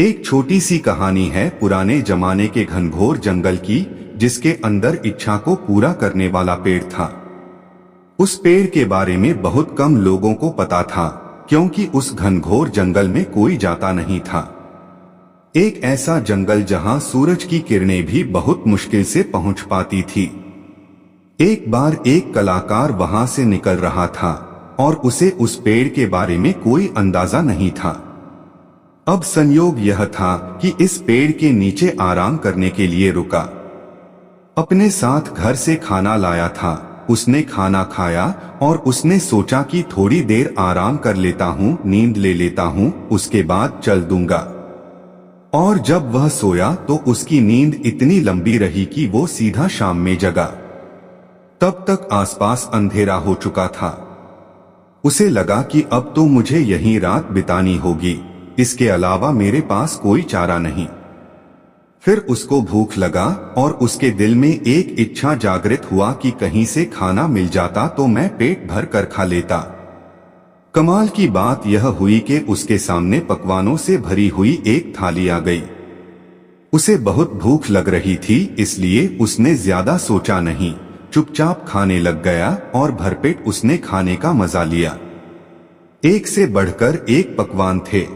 एक छोटी सी कहानी है पुराने जमाने के घनघोर जंगल की, जिसके अंदर इच्छा को पूरा करने वाला पेड़ था। उस पेड़ के बारे में बहुत कम लोगों को पता था, क्योंकि उस घनघोर जंगल में कोई जाता नहीं था। एक ऐसा जंगल जहां सूरज की किरणें भी बहुत मुश्किल से पहुंच पाती थी। एक बार एक कलाकार वहां से निकल रहा था और उसे उस पेड़ के बारे में कोई अंदाजा नहीं था। अब संयोग यह था कि इस पेड़ के नीचे आराम करने के लिए रुका। अपने साथ घर से खाना लाया था। उसने खाना खाया और उसने सोचा कि थोड़ी देर आराम कर लेता हूँ, नींद ले लेता हूँ, उसके बाद चल दूंगा। और जब वह सोया तो उसकी नींद इतनी लंबी रही कि वो सीधा शाम में जगा। तब तक आसपास अंधेरा हो चुका था। उसे लगा कि अब तो मुझे यहीं रात बितानी होगी, इसके अलावा मेरे पास कोई चारा नहीं। फिर उसको भूख लगा और उसके दिल में एक इच्छा जागृत हुआ कि कहीं से खाना मिल जाता तो मैं पेट भर कर खा लेता। कमाल की बात यह हुई कि उसके सामने पकवानों से भरी हुई एक थाली आ गई। उसे बहुत भूख लग रही थी, इसलिए उसने ज्यादा सोचा नहीं, चुपचाप खाने लग गया और भरपेट उसने खाने का मजा लिया। एक से बढ़कर एक पकवान थे।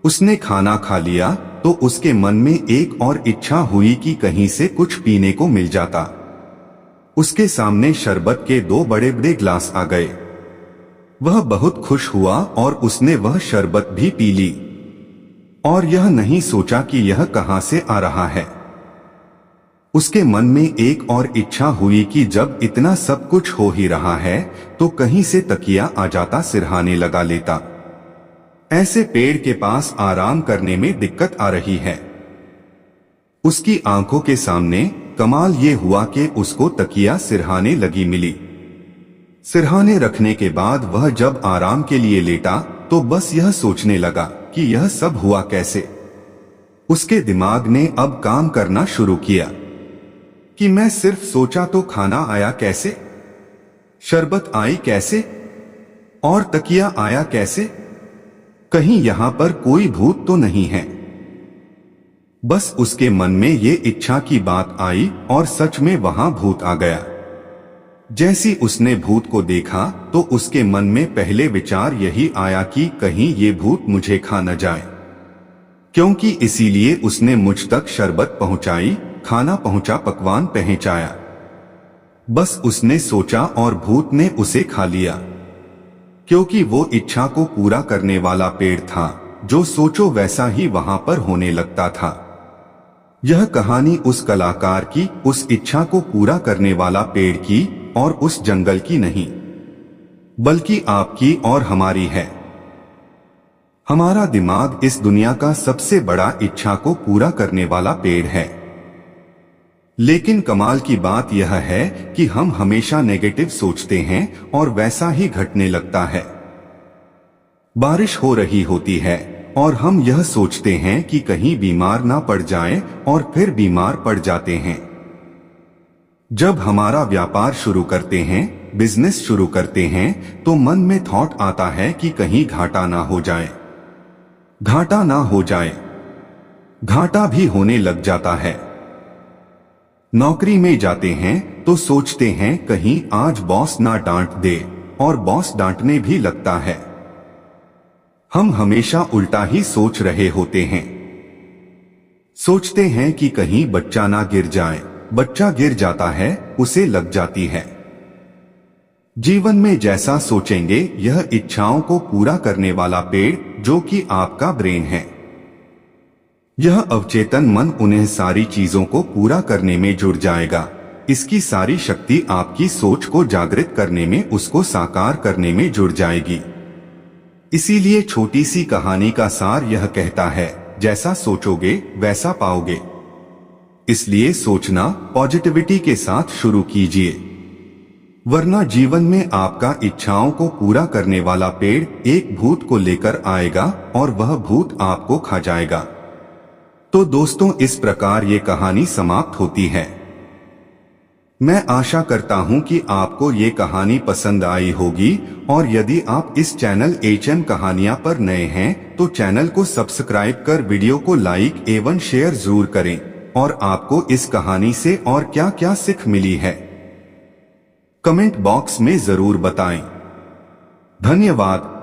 उसने खाना खा लिया तो उसके मन में एक और इच्छा हुई कि कहीं से कुछ पीने को मिल जाता। उसके सामने शरबत के 2 बड़े बड़े गिलास आ गए। वह बहुत खुश हुआ और उसने वह शरबत भी पी ली। और यह नहीं सोचा कि यह कहां से आ रहा है। उसके मन में एक और इच्छा हुई कि जब इतना सब कुछ हो ही रहा है तो कहीं से तकिया आ जाता, सिरहाने लगा लेता। ऐसे पेड़ के पास आराम करने में दिक्कत आ रही है। उसकी आंखों के सामने कमाल ये हुआ कि उसको तकिया सिरहाने लगी मिली। सिरहाने रखने के बाद वह जब आराम के लिए लेटा तो बस यह सोचने लगा कि यह सब हुआ कैसे। उसके दिमाग ने अब काम करना शुरू किया कि मैं सिर्फ सोचा तो खाना आया कैसे, शरबत आई कैसे और तकिया आया कैसे। कहीं यहां पर कोई भूत तो नहीं है। बस उसके मन में ये इच्छा की बात आई और सच में वहां भूत आ गया। जैसी उसने भूत को देखा तो उसके मन में पहले विचार यही आया कि कहीं ये भूत मुझे खा न जाए, क्योंकि इसीलिए उसने मुझ तक शरबत पहुंचाई, खाना पहुंचा, पकवान पहुंचाया। बस उसने सोचा और भूत ने उसे खा लिया, क्योंकि वो इच्छा को पूरा करने वाला पेड़ था। जो सोचो वैसा ही वहां पर होने लगता था। यह कहानी उस कलाकार की, उस इच्छा को पूरा करने वाला पेड़ की और उस जंगल की नहीं, बल्कि आपकी और हमारी है। हमारा दिमाग इस दुनिया का सबसे बड़ा इच्छा को पूरा करने वाला पेड़ है। लेकिन कमाल की बात यह है कि हम हमेशा नेगेटिव सोचते हैं और वैसा ही घटने लगता है। बारिश हो रही होती है और हम यह सोचते हैं कि कहीं बीमार ना पड़ जाएं और फिर बीमार पड़ जाते हैं। जब हमारा व्यापार शुरू करते हैं, बिजनेस शुरू करते हैं, तो मन में थॉट आता है कि कहीं घाटा ना हो जाए, घाटा ना हो जाए। घाटा भी होने लग जाता है। नौकरी में जाते हैं तो सोचते हैं कहीं आज बॉस ना डांट दे, और बॉस डांटने भी लगता है। हम हमेशा उल्टा ही सोच रहे होते हैं। सोचते हैं कि कहीं बच्चा ना गिर जाए, बच्चा गिर जाता है, उसे लग जाती है। जीवन में जैसा सोचेंगे, यह इच्छाओं को पूरा करने वाला पेड़ जो कि आपका ब्रेन है, यह अवचेतन मन उन्हें सारी चीजों को पूरा करने में जुड़ जाएगा। इसकी सारी शक्ति आपकी सोच को जागृत करने में, उसको साकार करने में जुड़ जाएगी। इसीलिए छोटी सी कहानी का सार यह कहता है, जैसा सोचोगे वैसा पाओगे। इसलिए सोचना पॉजिटिविटी के साथ शुरू कीजिए, वरना जीवन में आपका इच्छाओं को पूरा करने वाला पेड़ एक भूत को लेकर आएगा और वह भूत आपको खा जाएगा। तो दोस्तों, इस प्रकार ये कहानी समाप्त होती है। मैं आशा करता हूं कि आपको ये कहानी पसंद आई होगी, और यदि आप इस चैनल HM कहानियां पर नए हैं तो चैनल को सब्सक्राइब कर वीडियो को लाइक एवं शेयर जरूर करें। और आपको इस कहानी से और क्या क्या सीख मिली है कमेंट बॉक्स में जरूर बताएं। धन्यवाद।